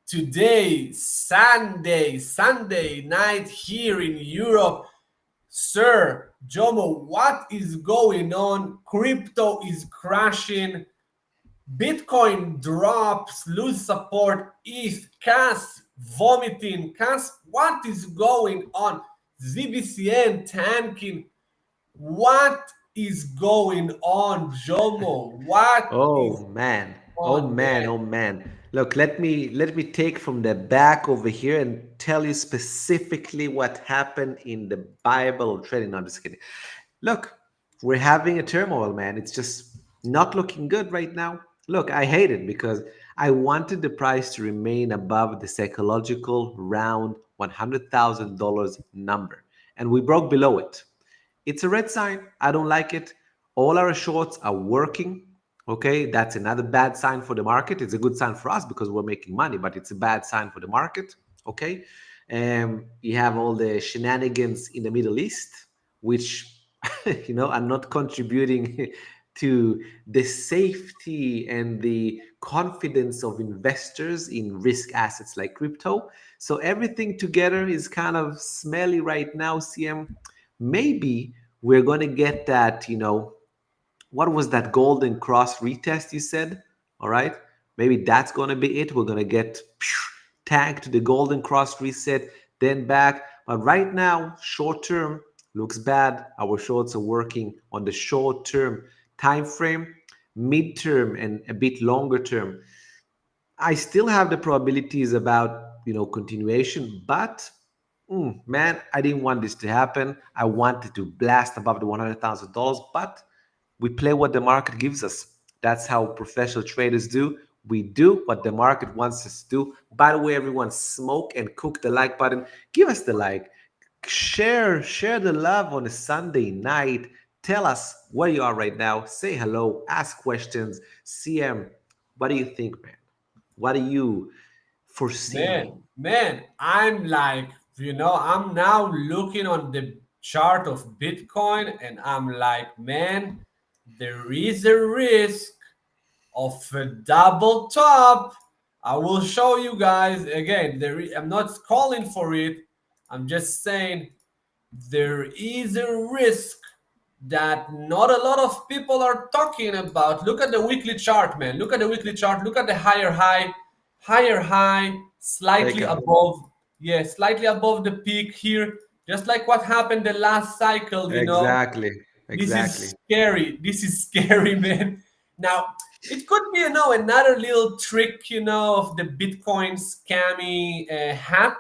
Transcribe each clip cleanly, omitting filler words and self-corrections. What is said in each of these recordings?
today, Sunday night here in Europe. Sir, Jomo, what is going on? Crypto is crashing. Bitcoin drops, lose support. ETH, CAS, vomiting. CAS, what is going on? ZBCN tanking. What is going on, Jomo? What is Oh man. Oh on, man. man? Oh man. Look, let me take from the back over here and tell you specifically what happened in the Bible trading. No, I'm just kidding. Look, we're having a turmoil, man. It's just not looking good right now. Look, I hate it because I wanted the price to remain above the psychological round $100,000 number, and we broke below it. It's a red sign. I don't like it. All our shorts are working. Okay, that's another bad sign for the market. It's a good sign for us because we're making money, but it's a bad sign for the market. Okay, you have all the shenanigans in the Middle East, which are not contributing to the safety and the confidence of investors in risk assets like crypto. So everything together is kind of smelly right now, CM. Maybe we're going to get that, what was that golden cross retest you said? All right. Maybe that's going to be it. We're going to get tagged to the golden cross reset, then back. But right now, short term looks bad. Our shorts are working on the short term time frame, mid-term, and a bit longer term. I still have the probabilities about continuation, but man, I didn't want this to happen. I wanted to blast above the $100,000, but we play what the market gives us. That's how professional traders do. We do what the market wants us to do. By the way, everyone, smoke and cook the like button. Give us the like. Share the love on a Sunday night. Tell us where you are right now. Say hello. Ask questions. CM, what do you think, man? What do you foresee? Man, I'm like, I'm now looking on the chart of Bitcoin and I'm like, man, there is a risk of a double top. I will show you guys again. I'm not calling for it. I'm just saying there is a risk that not a lot of people are talking about. Look at the weekly chart, man. Look at the weekly chart. Look at the higher high, Take slightly a above, yeah, slightly above the peak here. Just like what happened the last cycle. exactly, This is exactly. scary. This is scary, man. Now, it could be, another little trick, of the Bitcoin scammy hat.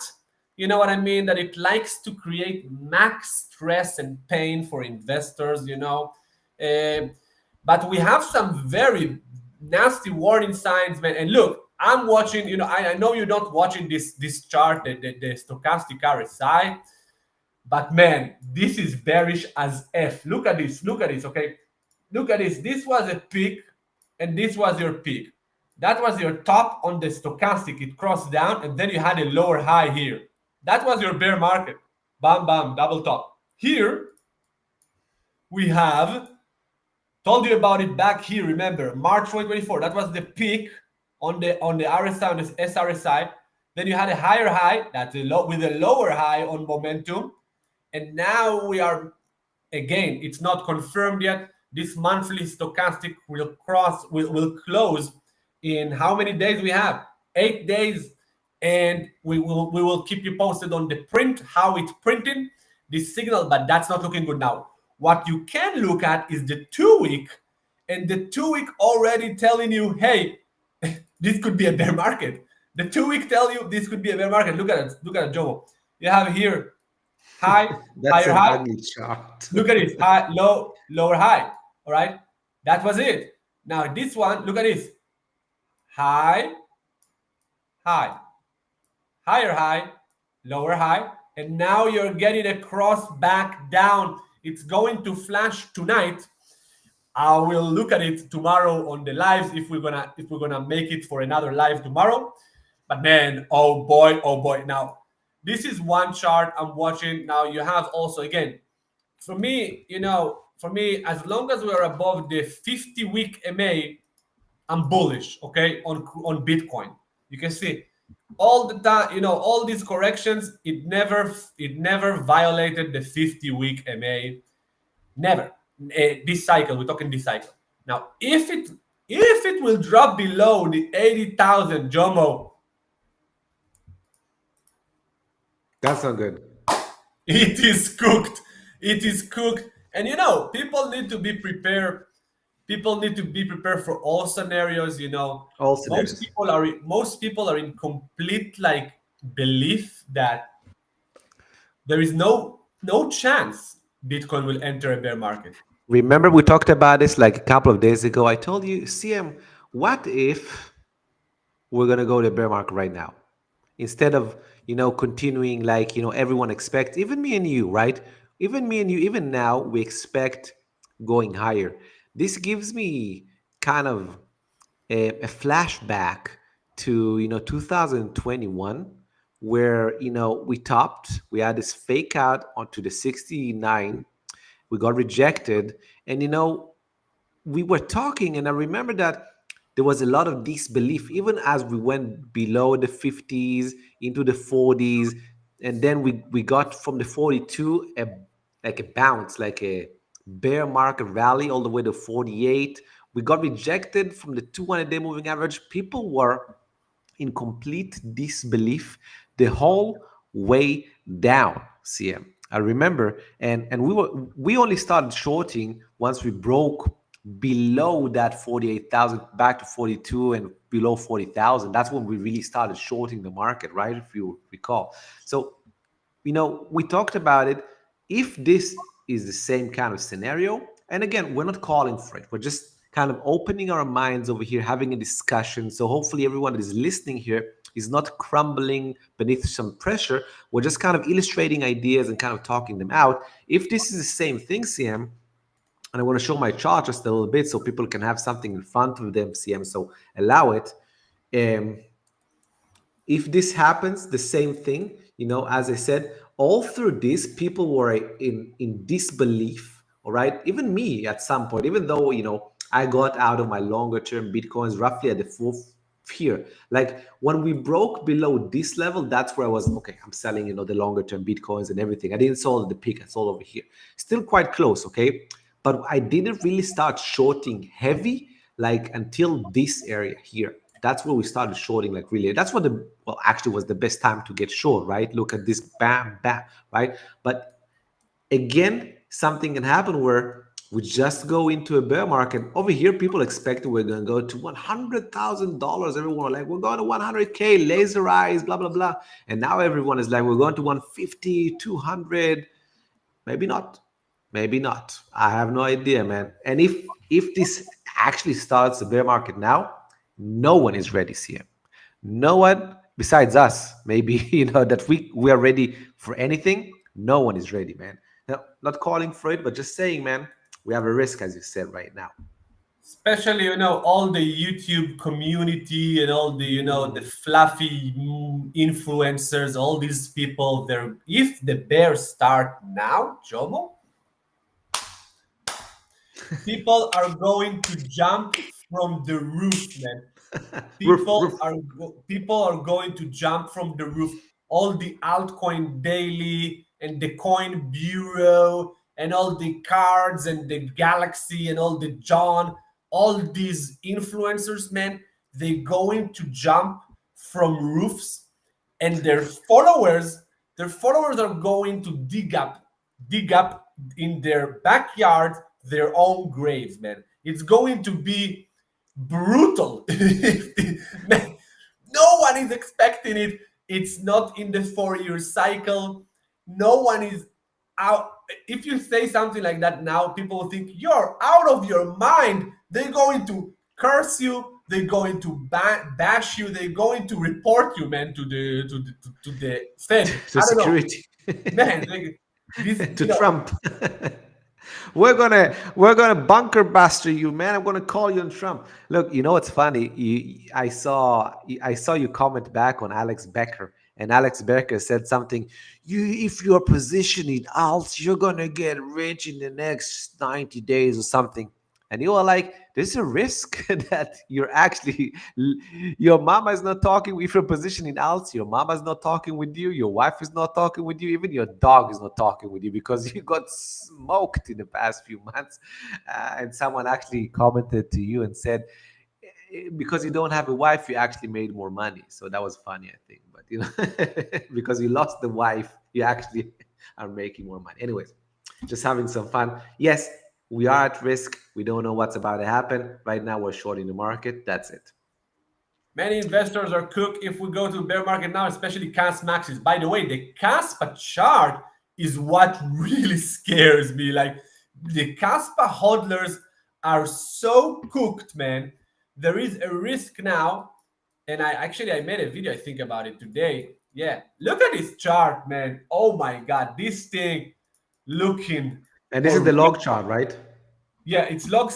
You know what I mean? That it likes to create max stress and pain for investors. Uh, but we have some very nasty warning signs, man. And look, I'm watching, I know you're not watching this chart, the stochastic RSI, but man, this is bearish as F. Look at this. Look at this. Okay. Look at this. This was a peak, and this was your peak. That was your top on the stochastic. It crossed down, and then you had a lower high here. That was your bear market. Bam, bam, double top. Here we have told you about it back here. Remember, March 2024. That was the peak on the RSI, on the SRSI. Then you had a higher high. That's with a lower high on momentum. And now we are, again, it's not confirmed yet. This monthly stochastic will close in how many days we have? 8 days. And we will keep you posted on the print, how it's printing this signal, but that's not looking good now. What you can look at is the 2 week, and the 2 week already telling you, hey, this could be a bear market. The 2 week tell you this could be a bear market. Look at it. Look at it, Joe. You have here high, That's higher an high. ugly chart. Look at this, high, low, lower high. All right, that was it. Now this one, look at this, high, high, higher high, lower high, and now you're getting a cross back down. It's going to flash tonight. I will look at it tomorrow on the lives if we're gonna make it for another live tomorrow. But man, oh boy, oh boy. Now, this is one chart I'm watching. Now you have also again, for me, as long as we're above the 50-week MA, I'm bullish, okay, on Bitcoin. You can see. all the time, all these corrections, it never violated the 50-week MA. Never. This cycle, we're talking this cycle. Now, if it will drop below the 80,000, Jomo, That's not good. it is cooked. It is cooked. And people need to be prepared. People need to be prepared for all scenarios. All Most scenarios. people are most people are in complete like belief that there is no chance Bitcoin will enter a bear market. Remember, we talked about this like a couple of days ago. I told you, CM, what if we're gonna go to bear market right now, instead of continuing like everyone expects, even me and you, right? Even me and you, even now we expect going higher. This gives me kind of a flashback to 2021, where we topped, we had this fake out onto the 69, we got rejected, and we were talking, and I remember that there was a lot of disbelief even as we went below the 50s into the 40s, and then we got from the 42 like a bounce, like a bear market rally all the way to 48. We got rejected from the 200-day moving average. People were in complete disbelief the whole way down, CM. I remember, and we only started shorting once we broke below that 48,000 back to 42 and below 40,000. That's when we really started shorting the market, right? If you recall. So we talked about it. If this is the same kind of scenario, and again, we're not calling for it, we're just kind of opening our minds over here, having a discussion. So hopefully everyone that is listening here is not crumbling beneath some pressure. We're just kind of illustrating ideas and kind of talking them out. If this is the same thing, CM, and I want to show my chart just a little bit so people can have something in front of them, CM, so allow it. Um, if this happens, the same thing, as I said, all through this, people were in disbelief. All right, even me at some point, even though I got out of my longer term Bitcoins roughly at the fourth here. Like when we broke below this level, that's where I was okay. I'm selling, the longer term Bitcoins and everything. I didn't sell at the peak, I sold over here. Still quite close, okay? But I didn't really start shorting heavy like until this area here. That's where we started shorting like really. That's what actually was the best time to get short, right? Look at this, bam, bam, right? But again, something can happen where we just go into a bear market. Over here, people expected we're going to go to $100,000. Everyone like, we're going to 100K, laser eyes, blah, blah, blah. And now everyone is like, we're going to 150, 200. Maybe not. Maybe not. I have no idea, man. And if this actually starts the bear market now, no one is ready, CM. No one besides us. Maybe that we are ready for anything. No one is ready, man. Now, not calling for it, but just saying, man, we have a risk, as you said right now. Especially all the YouTube community and all the the fluffy influencers, all these people. They're if the bears start now, Jomo, people are going to jump from the roof, man. Roof, People roof. are people are going to jump from the roof. All the altcoin daily and the coin bureau and all the cards and the galaxy and all the John, all these influencers, man, they going to jump from roofs, and their followers are going to dig up in their backyard their own graves, man. It's going to be brutal. Man, no one is expecting it. It's not in the 4 year cycle. No one is out. If you say something like that now, people will think you're out of your mind. They're going to curse you. They're going to bash you. They're going to report you, man, to the Fed. To I don't know, security. man. This, To Trump. We're gonna bunker buster you, man. I'm gonna call you on Trump. Look, what's funny? I saw you comment back on Alex Becker, and Alex Becker said something. If you're positioning alts, you're gonna get rich in the next 90 days or something. And you are like, there's a risk that you're actually, your mama is not talking. If you're positioned in alts, your mama is not talking with you, your wife is not talking with you, even your dog is not talking with you because you got smoked in the past few months. And someone actually commented to you and said, because you don't have a wife, you actually made more money. So that was funny, I think. But because you lost the wife, you actually are making more money. Anyways, just having some fun. Yes, we are at risk. We don't know what's about to happen. Right now, we're shorting the market. That's it. Many investors are cooked if we go to bear market now, especially CAS maxes. By the way, the KASPA chart is what really scares me. Like the KASPA hodlers are so cooked, man. There is a risk now, and I made a video I think about it today. Yeah, look at this chart, man. Oh my god, this thing looking And this is the log horrific. chart, right? Yeah, it's log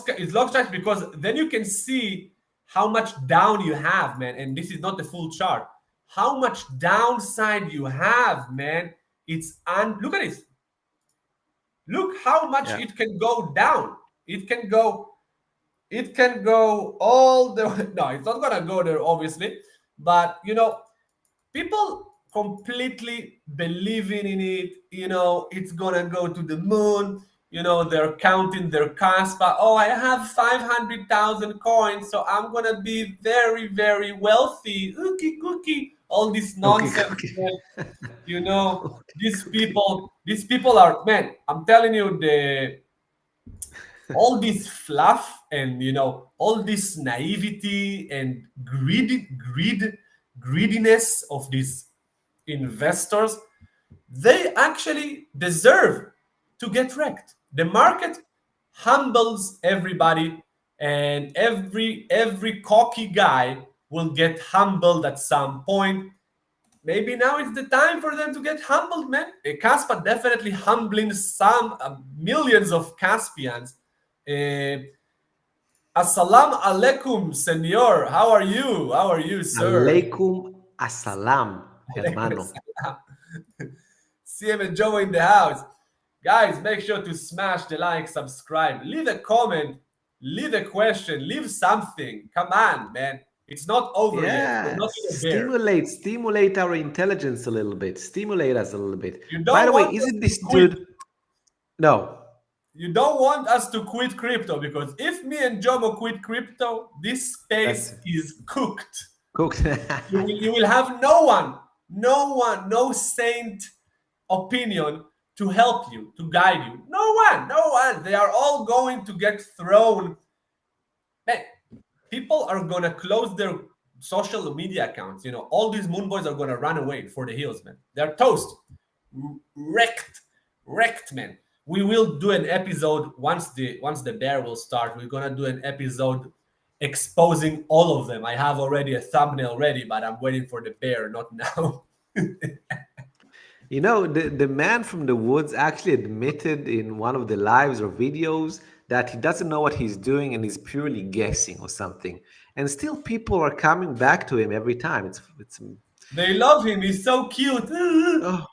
chart because then you can see how much down you have, man. And this is not the full chart. How much downside you have, man. Look at this. Look how much Yeah. it can go down. It can go it can go all the way. No, it's not gonna go there, obviously. But people completely believing in it. It's gonna go to the moon. They're counting their Kaspa. Oh, I have 500,000 coins, so I'm gonna be very, very wealthy. Ookie cookie. All this Okay. nonsense, Okay. man. These people are, man. I'm telling you, all this fluff and all this naivety and greediness of these investors, they actually deserve to get wrecked. The market humbles everybody, and every cocky guy will get humbled at some point. Maybe now it's the time for them to get humbled, man. Kaspa definitely humbling some millions of Caspians. uh, Assalamu alaikum, senor. How are you? How are you, sir? Alaikum assalam, Alaikum hermano. assalam. CM and Joe in the house. Guys, make sure to smash the like, subscribe, leave a comment, leave a question, leave something. Come on, man. It's not over yet. We're Yeah, not in a bear. stimulate our intelligence a little bit. Stimulate us a little bit. You By don't the way, want us isn't to this quit. dude? No, You don't want us to quit crypto because if me and Jomo quit crypto, this that's space is cooked. cooked. You will have no saint opinion to help you, to guide you. No one. They are all going to get thrown. Man, people are gonna close their social media accounts. All these moon boys are gonna run away for the hills, man. They're toast. Wrecked, man. We will do an episode once the bear will start. We're gonna do an episode exposing all of them. I have already a thumbnail ready, but I'm waiting for the bear, not now. The man from the woods actually admitted in one of the lives or videos that he doesn't know what he's doing and he's purely guessing or something. And still, people are coming back to him every time. It's They love him. He's so cute. oh,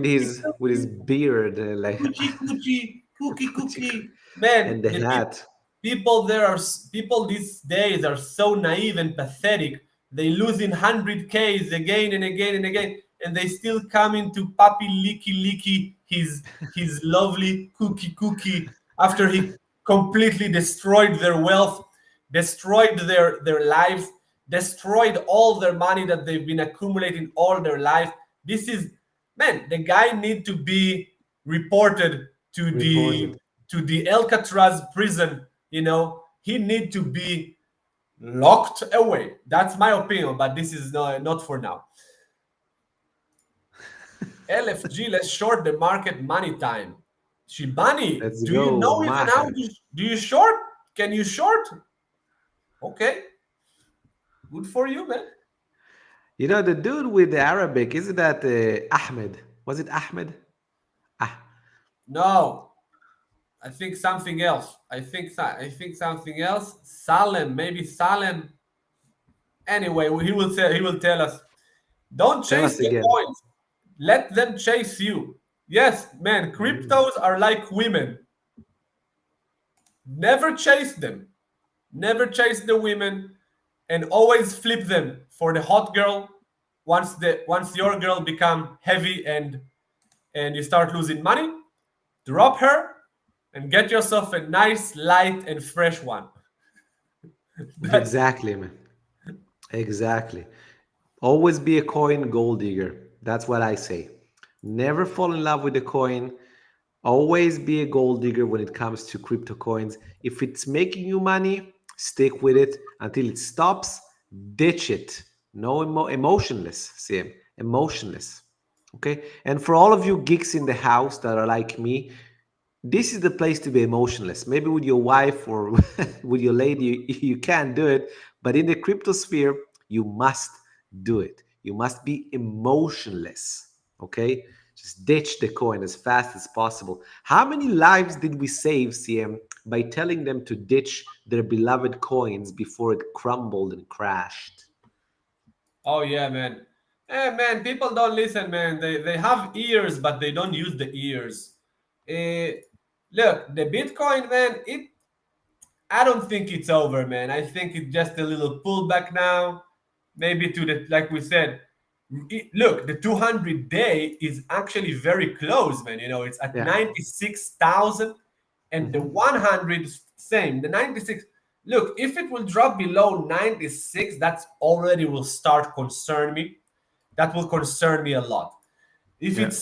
He's so with his cute. beard, like Coochie, coochie, cookie, cookie. Man, and the the hat. people there are people these days are so naive and pathetic. They lose in 100Ks again and again and again, and they still come into puppy licky his lovely cookie after he completely destroyed their wealth, destroyed their lives, destroyed all their money that they've been accumulating all their life. This is, man, the guy need to be reported to the Reported. to the Alcatraz prison. He need to be locked away. That's my opinion, but this is not for now. LFG, let's short the market money time. Shibani, Let's do you go, know even how Maher. do you short? Can you short? Okay, good for you, man. The dude with the Arabic, isn't that Ahmed? Was it Ahmed? Ah, No, I think something else. I think something else. Salem, maybe Salem. Anyway, he will tell us. Don't tell chase us the again. coins. Let them chase you. Yes, man, Mm. cryptos are like women. Never chase them. Never chase the women, and always flip them for the hot girl. Once your girl become heavy and you start losing money, drop her and get yourself a nice, light, and fresh one. That's Exactly, man. Exactly. Always be a coin gold digger. That's what I say. Never fall in love with the coin. Always be a gold digger when it comes to crypto coins. If it's making you money, stick with it until it stops. Ditch it. No emotionless, CM. Emotionless. Okay. And for all of you geeks in the house that are like me, this is the place to be emotionless. Maybe with your wife or with your lady, you can't do it. But in the crypto sphere, you must do it. You must be emotionless. Okay? Just ditch the coin as fast as possible. How many lives did we save, CM, by telling them to ditch their beloved coins before it crumbled and crashed? oh yeah, man. Man, people don't listen, man. They have ears, but they don't use the ears. Eh, Look, the Bitcoin, man. I don't think it's over, man. I think it's just a little pullback now. Maybe to the, like we said, look, the 200 day is actually very close, man. You know, it's at Yeah. 96,000, and the Mhm. 100 is same. The 96. Look, if it will drop below 96, that's already will start concern me. That will concern me a lot. If Yeah. it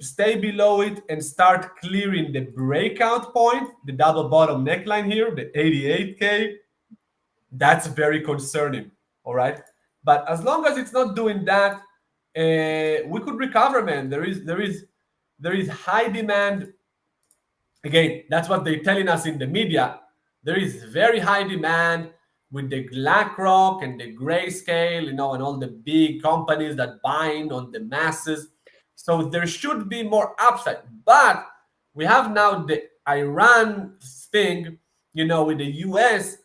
stay below it and start clearing the breakout point, the double bottom neckline here, the 88K, that's very concerning. All right, but as long as it's not doing that, we could recover, man. There is high demand. Again, that's what they're telling us in the media. There is very high demand with the BlackRock and the Grayscale, and all the big companies that buying on the masses. So there should be more upside. But we have now the Iran thing, with the US,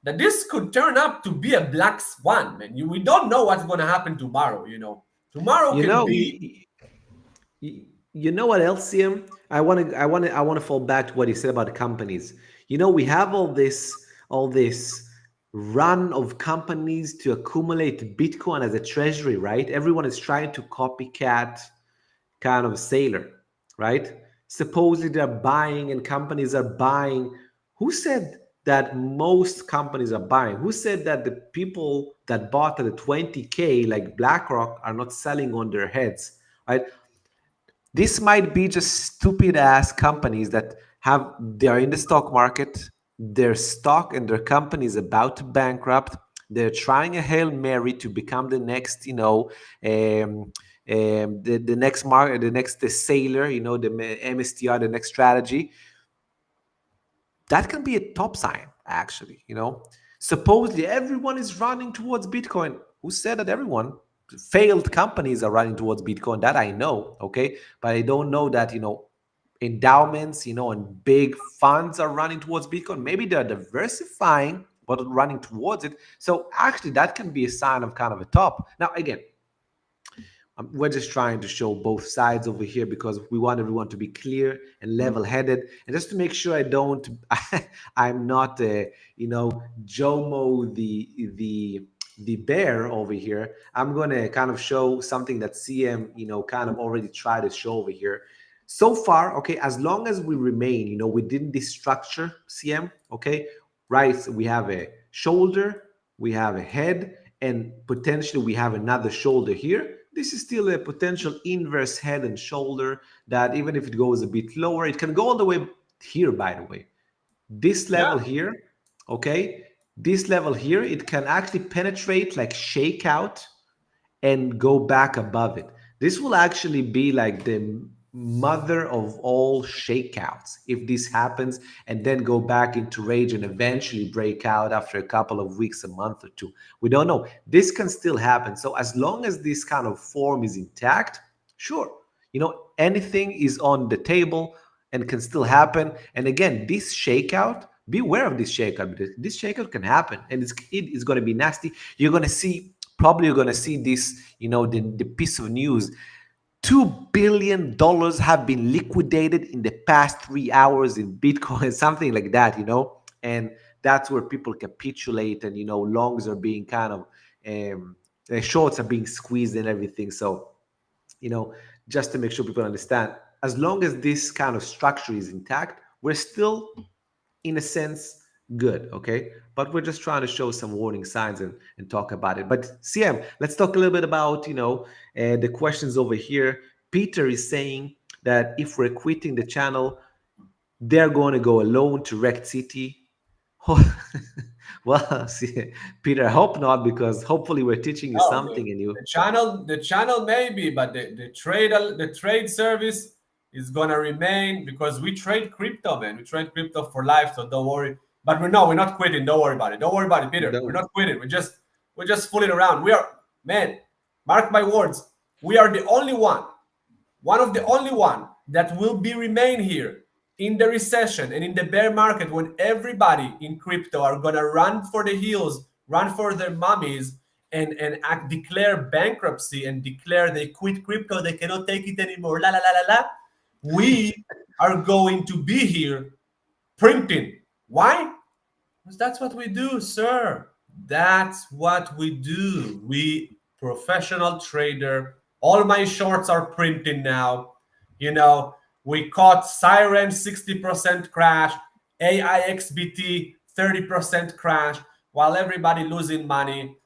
that this could turn up to be a black swan, man. We don't know what's going to happen tomorrow. Tomorrow You can know, be. you know what else, CM? I want to fall back to what you said about the companies. We have all this run of companies to accumulate Bitcoin as a treasury, right? Everyone is trying to copycat kind of sailor, right? Supposedly they're buying and companies are buying. Who said that most companies are buying? Who said that the people that bought at the 20K, like BlackRock, are not selling on their heads, right? This might be just stupid ass companies that they're in the stock market, their stock and their company is about to bankrupt. They're trying a Hail Mary to become the next, the next market, the sailor, the MSTR, the next strategy. That can be a top sign, actually. Supposedly everyone is running towards Bitcoin. Who said that everyone? Failed companies are running towards Bitcoin. That I know, okay? But I don't know that, endowments, and big funds are running towards Bitcoin. Maybe they're diversifying, but running towards it. So actually, that can be a sign of kind of a top. Now, again, we're just trying to show both sides over here because we want everyone to be clear and level-headed, and just to make sure I don't, I'm not, Jomo the bear over here. I'm gonna kind of show something that CM, kind of already tried to show over here. So far, okay, as long as we remain, within this structure, CM, okay, right? So we have a shoulder, we have a head, and potentially we have another shoulder here. This is still a potential inverse head and shoulder that even if it goes a bit lower, it can go all the way here, by the way. This Yeah. level here, okay, this level here, it can actually penetrate, like shake out and go back above it. This will actually be like the mother of all shakeouts if this happens, and then go back into rage and eventually break out after a couple of weeks, a month or two. We don't know. This can still happen. So as long as this kind of form is intact, sure, anything is on the table and can still happen. And again, this shakeout, beware of this shakeout, because this shakeout can happen and it is going to be nasty. You're going to see this, the piece of news. $2 billion have been liquidated in the past 3 hours in Bitcoin, something like that. and that's where people capitulate, and longs are being kind of shorts are being squeezed and everything. So you know, just to make sure people understand, as long as this kind of structure is intact, we're still, in a sense, good, okay? But we're just trying to show some warning signs and talk about it. But CM, let's talk a little bit about, the questions over here. Peter is saying that if we're quitting the channel, they're going to go alone to REKT City. Well, see, Peter, I hope not, because hopefully we're teaching you No, something and you. the channel maybe, but the trade service is gonna remain because we trade crypto, man. We trade crypto for life, so don't worry. But we're not quitting. Don't worry about it. Don't worry about it, Peter. We're No. not quitting. We're just fooling around. We are, man. Mark my words. We are the only one of the only one that will be remain here in the recession and in the bear market when everybody in crypto are gonna run for the hills, run for their mummies, and declare bankruptcy and declare they quit crypto, they cannot take it anymore. La la la la la. We are going to be here printing. Why? Because that's what we do, sir. That's what we do. We professional trader. All my shorts are printing now. You know, we caught Siren 60% crash, AIXBT 30% crash, while everybody losing money.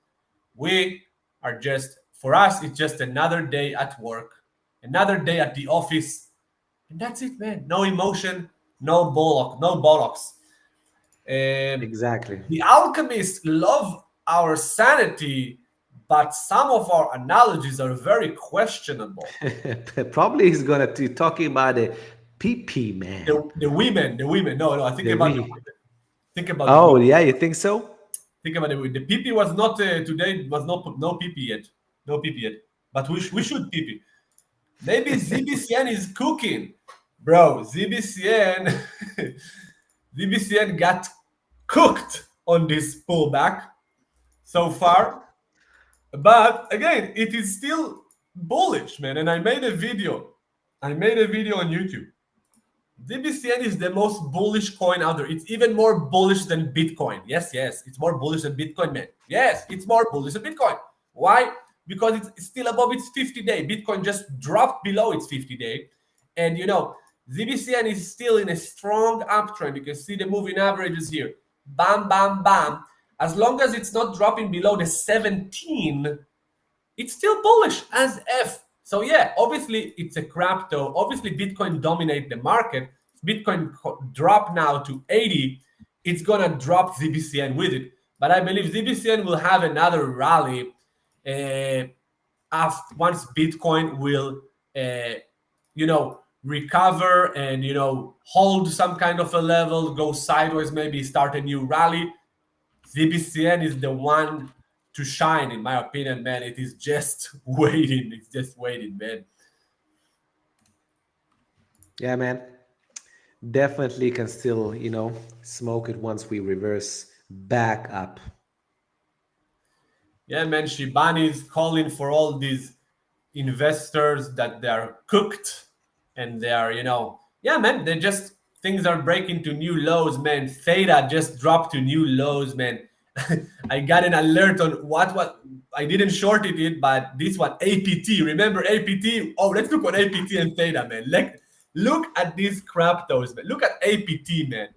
We are just, for us, it's just another day at work, another day at the office. And that's it, man. No emotion, no bollocks. Um, Exactly. the alchemists love our sanity, but some of our analogies are very questionable. Probably he's gonna be talking about the PP man. The women. No, no. I think The about the we. women. Think about the Oh women. yeah, you think so? Think about the women. The PP was not today. Was not no PP yet. No PP yet. But we should PP. Maybe ZBCN is cooking, bro. ZBCN ZBCN got cooked on this pullback so far. But again, it is still bullish, man. And I made a video. I made a video on YouTube. DBCN is the most bullish coin out there. It's even more bullish than Bitcoin. Yes, yes, it's more bullish than Bitcoin, man. Yes, it's more bullish than Bitcoin. Why? Because it's still above its 50-day. Bitcoin just dropped below its 50-day. And ZBCN is still in a strong uptrend. You can see the moving averages here. Bam, bam, bam. As long as it's not dropping below the 17, it's still bullish as F. So yeah, obviously it's a crypto. Obviously Bitcoin dominate the market. Bitcoin drop now to 80. It's gonna drop ZBCN with it. But I believe ZBCN will have another rally after once Bitcoin will, recover and hold some kind of a level, go sideways, maybe start a new rally. ZBCN is the one to shine, in my opinion, man. It is just waiting. It's just waiting, man. Yeah, man. Definitely can still, smoke it once we reverse back up. Yeah, man. Shibani is calling for all these investors that they are cooked and they are, yeah, man. They just things are breaking to new lows, man. Theta just dropped to new lows, man. I got an alert on what I didn't short it yet, but this one APT. Remember APT? Oh, let's look on APT and Theta, man. Look at these cryptos, man. Look at APT, man.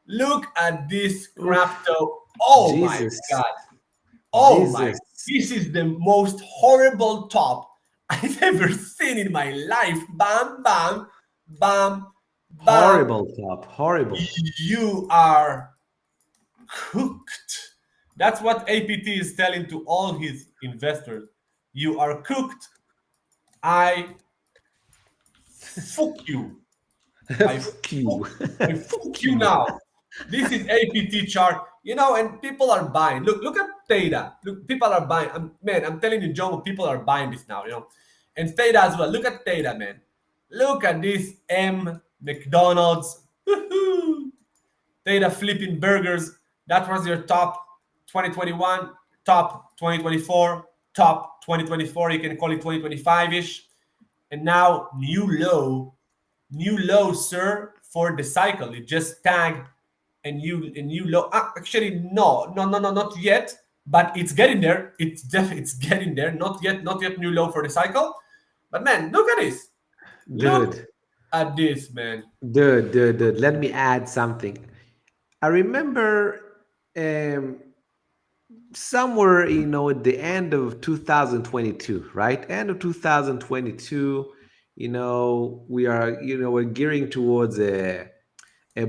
Look at this Oof. crypto. Oh my Jesus. god. Oh my. Jesus. This is the most horrible top I've ever seen in my life. Bam, bam, bam, bam. Horrible top. Horrible. You are cooked. That's what APT is telling to all his investors. You are cooked. I fuck you. I Fuck you. fuck, I fuck Fuck you you. now. This is APT chart, and people are buying. Look at Theta. Look, people are buying. I'm telling you, John, people are buying this now, and Theta as well. Look at Theta, man. Look at this M McDonald's. Theta flipping burgers. That was your top 2021, top 2024, top 2024. You can call it 2025 ish. And now new low, sir, for the cycle. It just tagged a new low. Actually, no, not yet. But it's getting there. It's getting there. Not yet new low for the cycle. But man, look at this. Look Dude, at this, man. dude. Let me add something. I remember um, somewhere, at the end of 2022, right? End of 2022, we're gearing towards a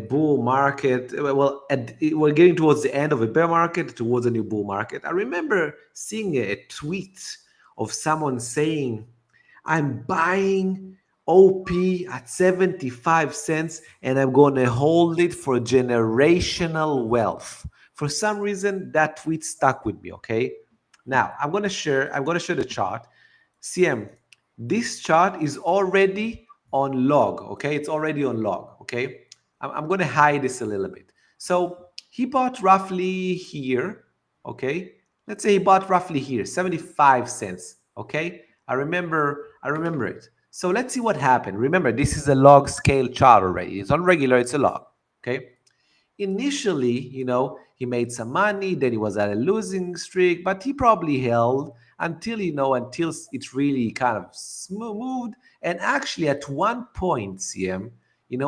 bull market. Well, we're getting towards the end of a bear market towards a new bull market. I remember seeing a tweet of someone saying, I'm buying OP at 75 cents and I'm going to hold it for generational wealth. For some reason, that tweet stuck with me, okay? Now, I'm going to share the chart. CM, this chart is already on log, okay? It's already on log, okay? I'm going to hide this a little bit. So he bought roughly here, okay? Let's say he bought roughly here, 75 cents, okay? I remember it. So let's see what happened. Remember, this is a log scale chart already. It's not regular, it's a log, okay? Initially, he made some money, then he was at a losing streak, but he probably held until it really kind of moved. And actually, at one point, CM,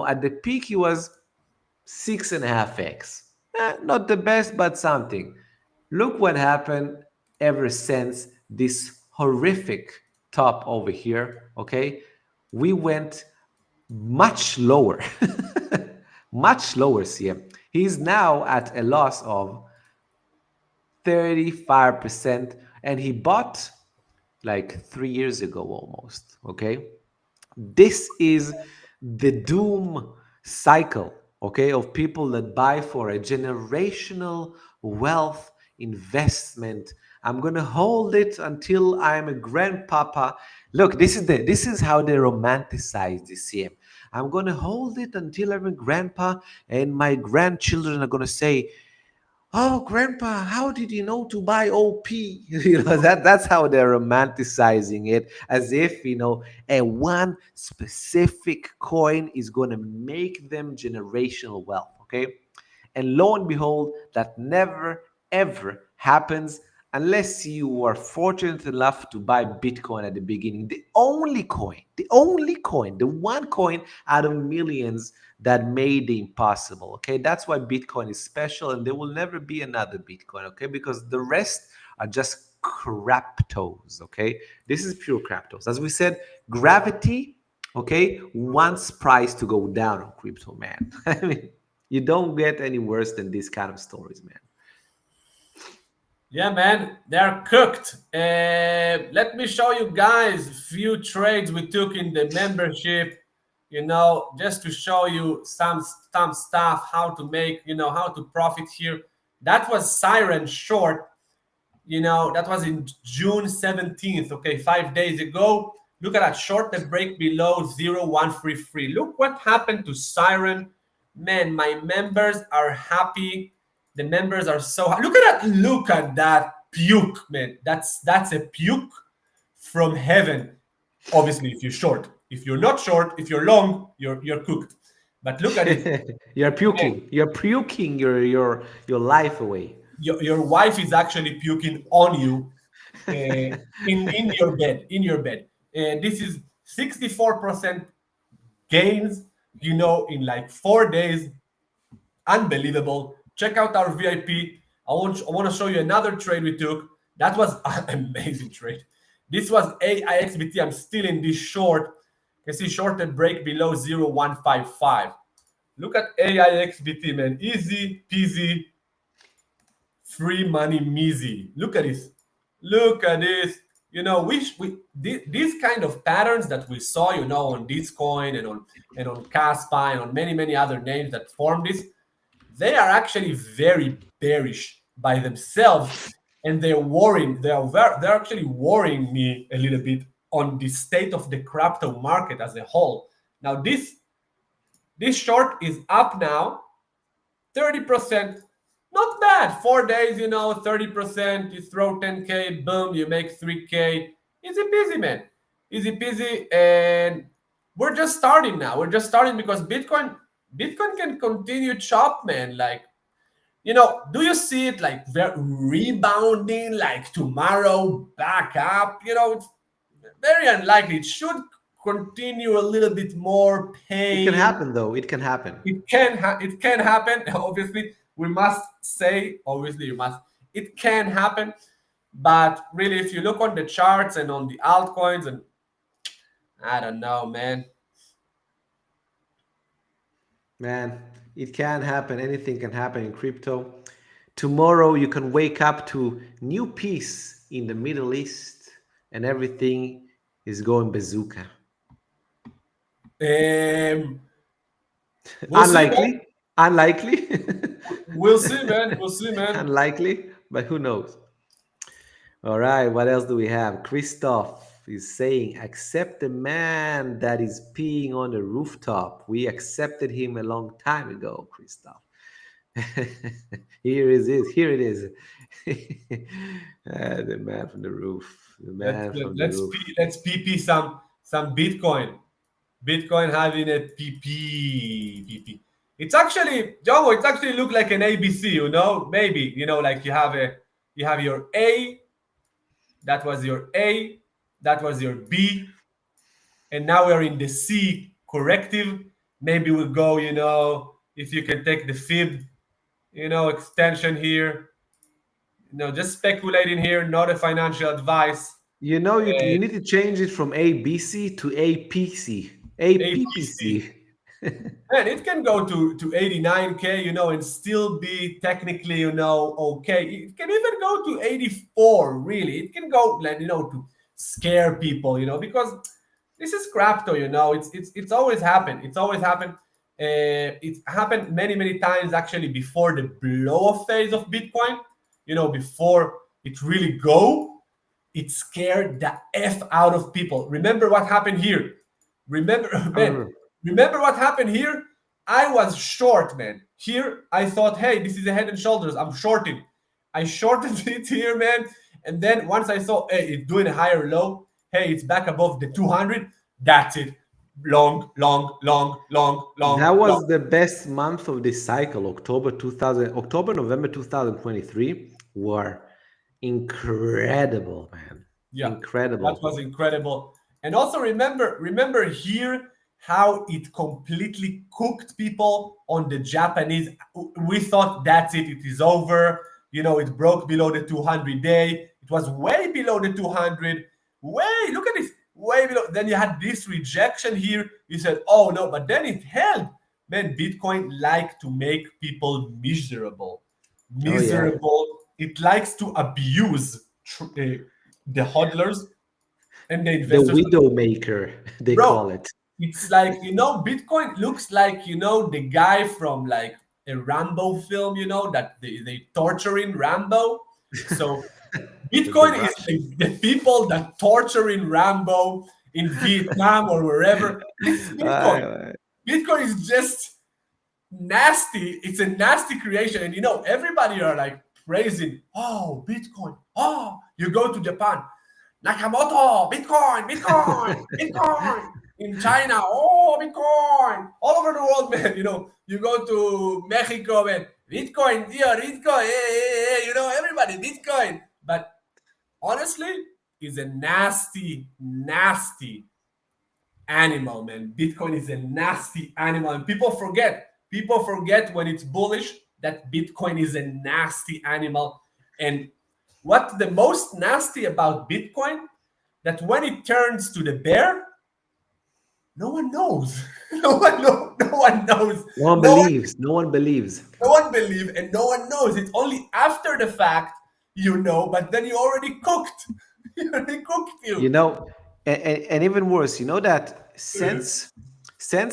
at the peak, he was 6.5x. Not the best, but something. Look what happened ever since this horrific top over here. Okay, we went much lower, much lower, CM. He's now at a loss of 35%, and he bought like 3 years ago almost. Okay, this is the doom cycle, okay, of people that buy for a generational wealth investment. I'm going to hold it until I'm a grandpapa. Look, this is how they romanticize this, CM. I'm going to hold it until I'm a grandpa, and my grandchildren are going to say, oh, grandpa, how did you know to buy OP? That's how they're romanticizing it, as if, a one specific coin is going to make them generational wealth. Okay. And lo and behold, that never ever happens unless you are fortunate enough to buy Bitcoin at the beginning. The only coin, the one coin out of millions that made the impossible. Okay, that's why Bitcoin is special, and there will never be another Bitcoin. Okay, because the rest are just craptos. Okay, this is pure craptos. As we said, gravity. Okay, wants price to go down on crypto, man. I mean, you don't get any worse than these kind of stories, man. Yeah, man, they're cooked. Let me show you guys a few trades we took in the membership. Just to show you some stuff, how to make, how to profit here. That was Siren short. That was in June 17th. Okay, 5 days ago. Look at that short, the break below 0133. Look what happened to Siren. Man, my members are happy. The members are so happy. Look at that puke, man. That's a puke from heaven. Obviously, if you're short. If you're not short, if you're long, you're cooked. But look at it. You're Man, puking. You're puking your life away. your wife is actually puking on you in your bed. This is 64% gains, in like 4 days. Unbelievable. Check out our VIP. I want to show you another trade we took. That was an amazing trade. This was AIXBT. I'm still in this short. You can see short and break below 0155. Look at AIXBT, man. Easy peasy, free money measy. Look at this. Look at this. These kind of patterns that we saw, on this coin and on KASPA and on many other names that form this, they are actually very bearish by themselves, and they're worrying. They're actually worrying me a little bit on the state of the crypto market as a whole. Now, this short is up now 30%. Not bad. 4 days, 30%. You throw 10K, boom, you make 3K. Easy peasy, man. Easy peasy. And we're just starting now. We're just starting because Bitcoin, Bitcoin can continue chop, man. Like, do you see it like rebounding like tomorrow back up? It's very unlikely. It should continue a little bit more It can pain. happen, though. It can happen. It can happen. Obviously, we must say, obviously, you must. It can happen, but really, if you look on the charts and on the altcoins, and I don't know, man. Man, it can happen. Anything can happen in crypto. Tomorrow you can wake up to new peace in the Middle East and everything is going bazooka. Um, we'll see, man. Unlikely. Unlikely. We'll see, man. We'll see, man. Unlikely, but who knows? All right, what else do we have? Christoph is saying, accept the man that is peeing on the rooftop. We accepted him a long time ago, Christoph. Here it is. Here it is. The man from the roof. The Let's man from the let's roof. let's PP some Bitcoin. Bitcoin having a PP. It's actually, Jomo. It actually look like an ABC. Maybe like you have your A. That was your A. That was your B. And now we're in the C corrective. Maybe we'll go. If you can take the fib. Extension here. Just speculating here. Not a financial advice. You need to change it from ABC to APC. APC. APPC. And it can go to 89K, and still be technically, okay. It can even go to 84, really. It can go, like, to scare people, because this is crypto, it's always happened. It's always happened. It's happened many, many times actually before the blow up phase of Bitcoin, before it really go, it scared the F out of people. Remember what happened here. Remember, I man, remember. remember what happened here? I was short, man. Here, I thought, hey, this is a head and shoulders. I'm shorting. I shorted it here, man. And then once I saw, hey, it's doing a higher low. Hey, it's back above the 200. That's it. Long, long, long, long, That long, long. was the best month of this cycle. November 2023 were incredible, man. Yeah, that Incredible. was incredible. And also remember here how it completely cooked people on the Japanese. We thought that's it, it is over. It broke below the 200 day. It was way below the 200. Look at this, way below. Then you had this rejection here. You said, oh no, but then it held. Man, Bitcoin like to make people miserable. Oh yeah. Miserable. It likes to abuse the hodlers and the The investors. widow maker, they Bro, call it. it's like, Bitcoin looks like, the guy from like a Rambo film, that they torturing Rambo. So With the Bitcoin is brush. the people that torturing Rambo in Vietnam or wherever. This is Bitcoin. Uh, Bitcoin is just nasty. It's a nasty creation. And everybody are like praising, oh, Bitcoin. Oh, you go to Japan. Nakamoto, Bitcoin, Bitcoin, Bitcoin. In China, oh, Bitcoin. All over the world, man. You go to Mexico, man. Bitcoin, yeah, Bitcoin. Hey, everybody, Bitcoin. But honestly, is a nasty, nasty animal, man. Bitcoin is a nasty animal. And people forget when it's bullish that Bitcoin is a nasty animal. And what the most nasty about Bitcoin, that when it turns to the bear, no one knows. No one knows. No one knows. no one No one, believes. No one believes. no one believes and no one knows. It's only after the fact but then you already cooked. You already cooked You you. know, and even worse, that since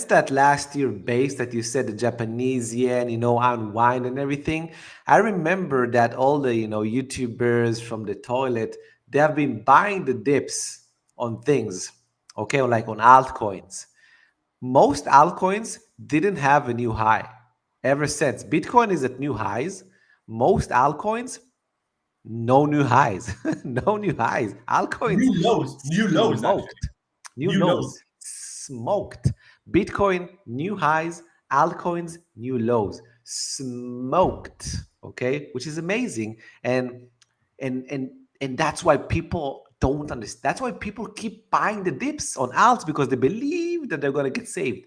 that last year base that you said, the Japanese yen, unwind and everything, I remember that all the YouTubers from the toilet, they have been buying the dips on things, okay, like on altcoins. Most altcoins didn't have a new high ever since. Bitcoin is at new highs. Most altcoins, no new highs. No new highs. Altcoins New lows actually. smoked. New New lows. lows smoked. Bitcoin, new highs, Altcoins, new lows, smoked, okay, which is amazing. And that's why people don't understand. That's why people keep buying the dips on alts because they believe that they're gonna get saved.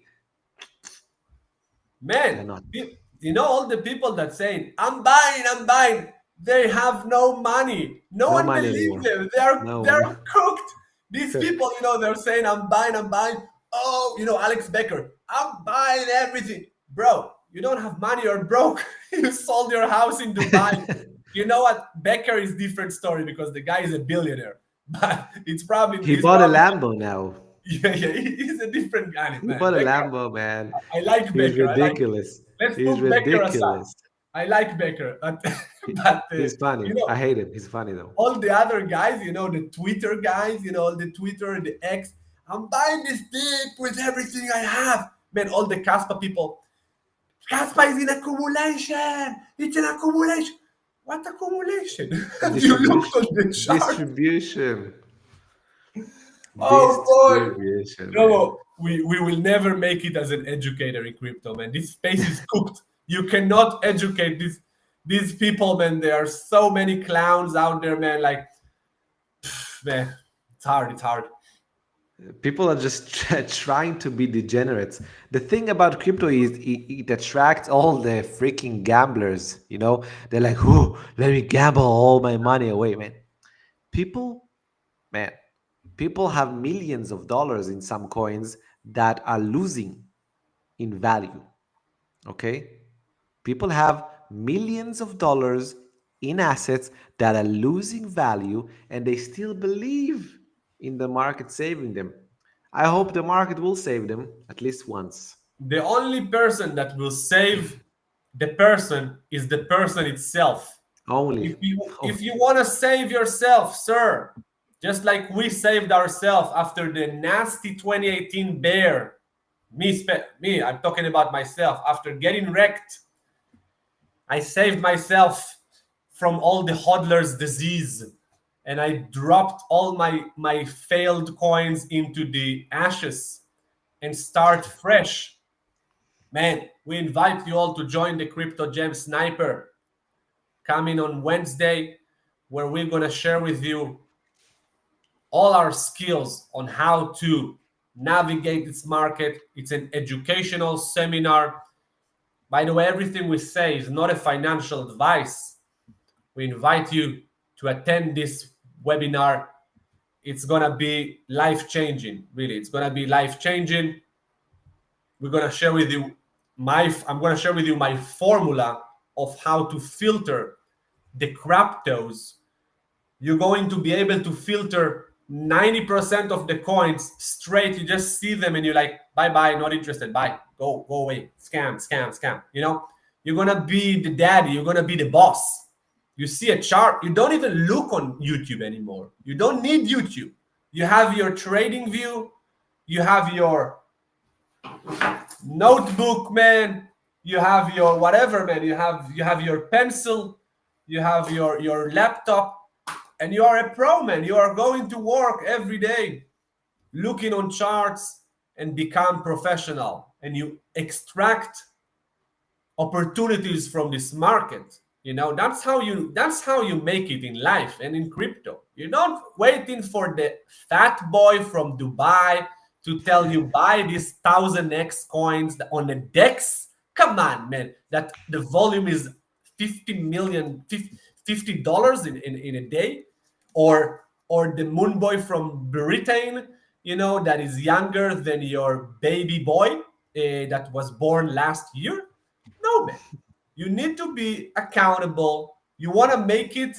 They're Man, not. you know all the people that saying I'm buying, they have no money. No No one money believes anymore. them. No They're one. cooked. These people, they're saying I'm buying. Oh, Alex Becker, I'm buying everything. Bro, you don't have money, you're broke. You sold your house in Dubai. You know what? Becker is different story because the guy is a billionaire. But it's probably He he's bought a probably Lambo now. yeah, he's a different guy, He man. bought a Becker, Lambo, man. I like He's Becker. I like. ridiculous. Let's He's put Becker aside. ridiculous. I like Becker, but He, but he's funny. I hate him. He's funny though. all the other guys, the Twitter guys, the Twitter, the X. I'm buying this dip with everything I have. Man, all the KASPA people. KASPA is in accumulation. It's an accumulation. What accumulation? Do you look on Distribution. the chart? Distribution. Oh boy. Distribution, man. No, we will never make it as an educator in crypto, man. This space is cooked. You cannot educate these people, man. There are so many clowns out there, man. Like, man, it's hard. It's hard. People are just trying to be degenerates. The thing about crypto is it attracts all the freaking gamblers. They're like, "Oh, let me gamble all my money away, man." People, man, people have millions of dollars in some coins that are losing in value. Okay, people have millions of dollars in assets that are losing value, and they still believe in the market saving them. I hope the market will save them at least once. The only person that will save the person is the person itself. Only. If you want to save yourself, sir, just like we saved ourselves after the nasty 2018 bear. Me, I'm talking about myself. After getting wrecked, I saved myself from all the hodler's disease, and I dropped all my failed coins into the ashes and start fresh. Man, we invite you all to join the Crypto Gem Sniper coming on Wednesday, where we're going to share with you all our skills on how to navigate this market. It's an educational seminar. By the way, everything we say is not a financial advice. We invite you to attend this webinar. It's going to be life-changing, really. It's going to be life-changing. We're going to share with you I'm going to share with you my formula of how to filter the cryptos. You're going to be able to filter 90% of the coins straight. You just see them and you're like, bye, not interested. Bye. Go away. Scam. You're going to be the daddy. You're going to be the boss. You see a chart. You don't even look on YouTube anymore. You don't need YouTube. You have your trading view. You have your notebook, man. You have your whatever, man. You have your pencil. You have your laptop, and you are a pro, man. You are going to work every day, looking on charts and become professional. And you extract opportunities from this market. That's how you make it in life and in crypto. You're not waiting for the fat boy from Dubai to tell you buy these 1000x coins on the DEX. Come on, man. That the volume is 50 million, $50 in a day, or the moon boy from Britain, that is younger than your baby boy that was born last year. No, man. You need to be accountable. You want to make it.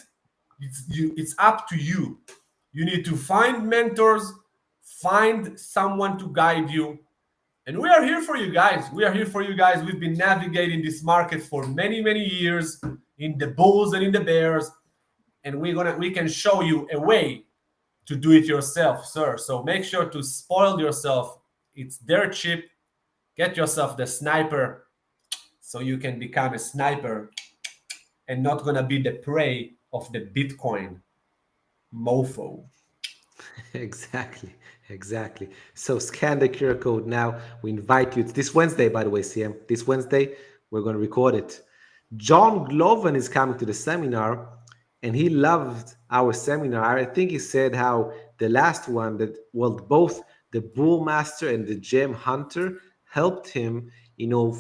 It's up to you. You need to find mentors, find someone to guide you. And we are here for you guys. We are here for you guys. We've been navigating this market for many, many years in the bulls and in the bears. And we can show you a way to do it yourself, sir. So make sure to spoil yourself. It's dirt cheap. Get yourself the sniper so you can become a sniper and not gonna be the prey of the Bitcoin mofo. Exactly. Exactly. So scan the QR code now. We invite you. It's this Wednesday, by the way, CM. This Wednesday, we're going to record it. John Gloven is coming to the seminar, and he loved our seminar. I think he said how the last one that, well, both the Bull Master and the Gem Hunter helped him,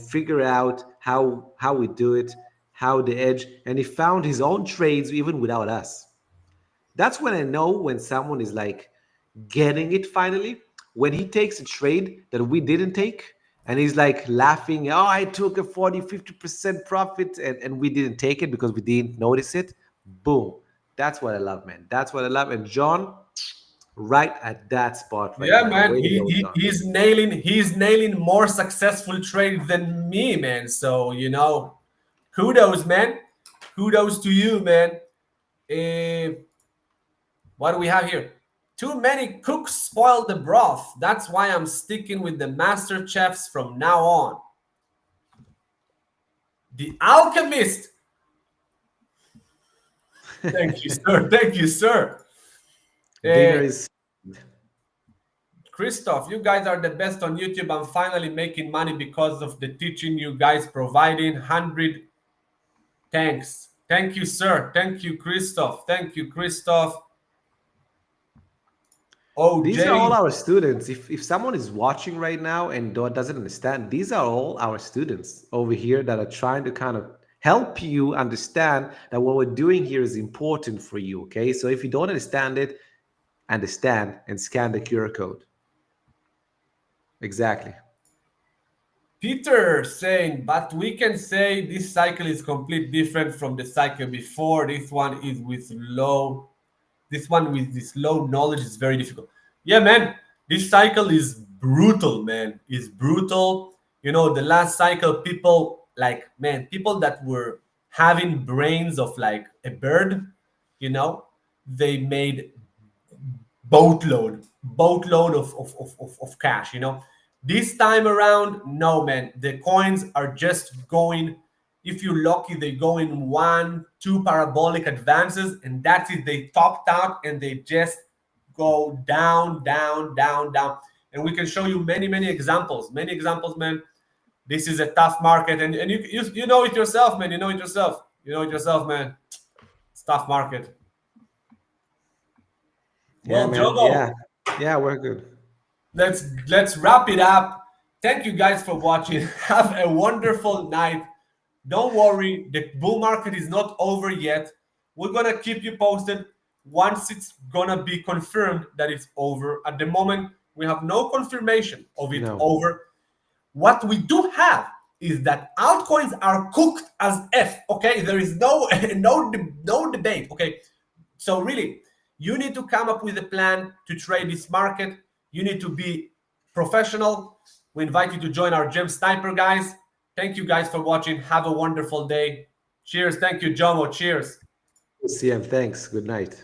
figure out how we do it, how the edge, and he found his own trades even without us. That's when I know when someone is like getting it finally. When he takes a trade that we didn't take, and he's like laughing, oh, I took a 40-50% profit, and we didn't take it because we didn't notice it. Boom. That's what I love, man. That's what I love. And John, right at that spot right Yeah, now. man, Way to go, John. he's nailing more successful trades than me, man. So kudos, man. Kudos to you, man. Eh, what do we have here? Too many cooks spoil the broth. That's why I'm sticking with the master chefs from now on. The Alchemist. Thank you, sir. Thank you, sir. Dinner Uh, is Christoph, you guys are the best on YouTube. I'm finally making money because of the teaching you guys providing. 100 thanks. Thank you, sir. Thank you, Christoph. Thank you, Christoph. Oh, these are all Jay. our students. If someone is watching right now and doesn't understand, these are all our students over here that are trying to kind of help you understand that what we're doing here is important for you. Okay, so if you don't understand it, understand and scan the QR code. Exactly. Peter saying, but we can say this cycle is completely different from the cycle before. This one with this low knowledge is very difficult. Yeah, man, this cycle is brutal, man. It's brutal. The last cycle, people that were having brains of like a bird, they made boatload of cash. This time around, no, man, the coins are just going, if you're lucky, they go in one two parabolic advances, and that's it. They topped out and they just go down, down, down, down. And we can show you many examples, man. This is a tough market, and you know it yourself, man. You know it yourself, man. It's tough market. Yeah, Well, man. Yeah. Jogo, Yeah, we're good. let's wrap it up. Thank you guys for watching. Have a wonderful night. Don't worry, the bull market is not over yet. We're gonna keep you posted once it's gonna be confirmed that it's over. At the moment, we have no confirmation of it No. over. What we do have is that altcoins are cooked as F. Okay, there is no no debate. Okay, so really, you need to come up with a plan to trade this market. You need to be professional. We invite you to join our Gem Sniper guys. Thank you guys for watching. Have a wonderful day. Cheers. Thank you, Jomo. Cheers. CM, thanks. Good night.